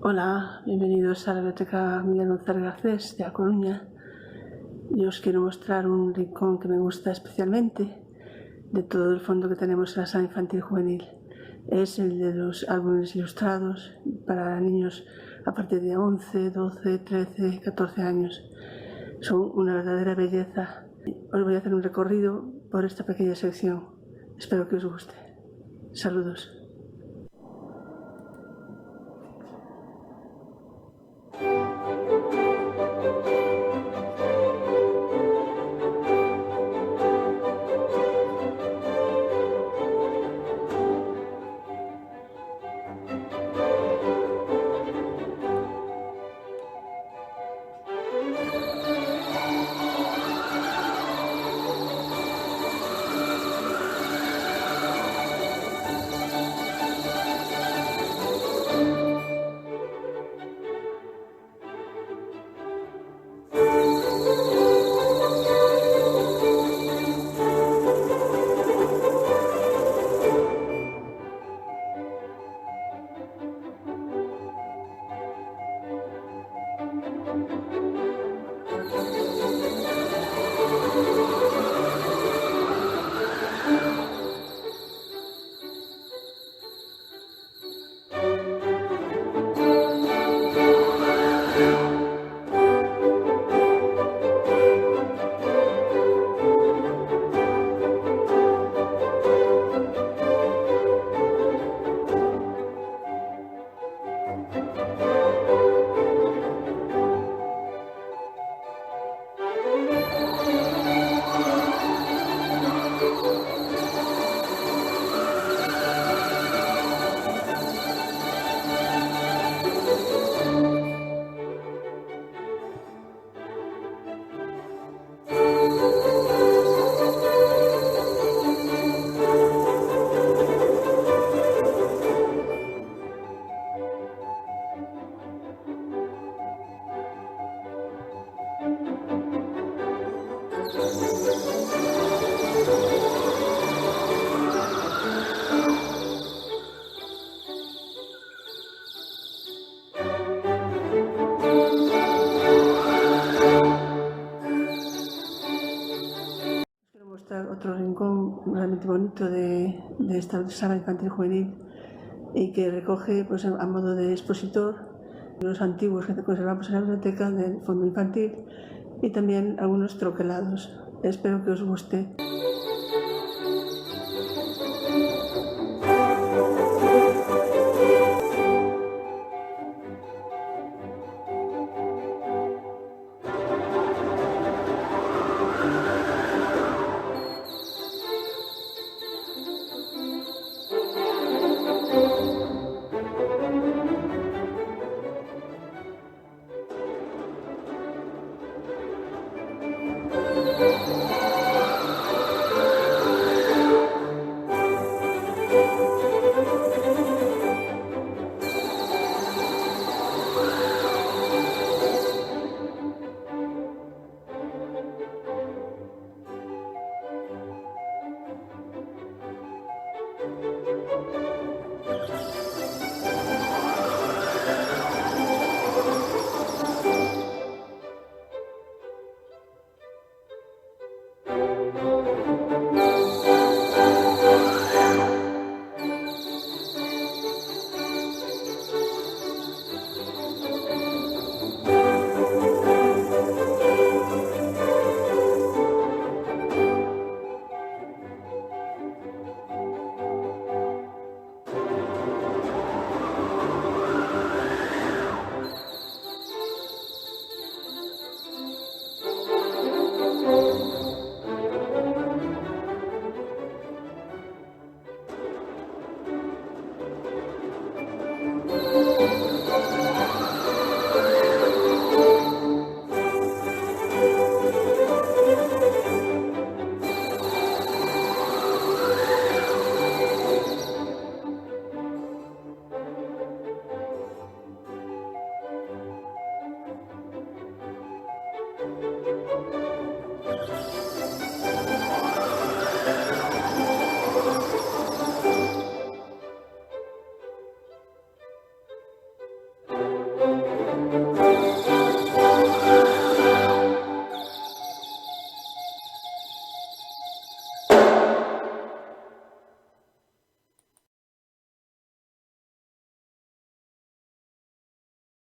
Hola, bienvenidos a la Biblioteca Miguel González Garcés de A Coruña. Yo os quiero mostrar un rincón que me gusta especialmente de todo el fondo que tenemos en la sala infantil juvenil. Es el de los álbumes ilustrados para niños a partir de 11, 12, 13, 14 años. Son una verdadera belleza. Os voy a hacer un recorrido por esta pequeña sección. Espero que os guste. Saludos. Quiero mostrar otro rincón realmente bonito de esta sala infantil juvenil y que recoge, pues, a modo de expositor, los antiguos que conservamos en la biblioteca del fondo infantil y también algunos troquelados. Espero que os guste.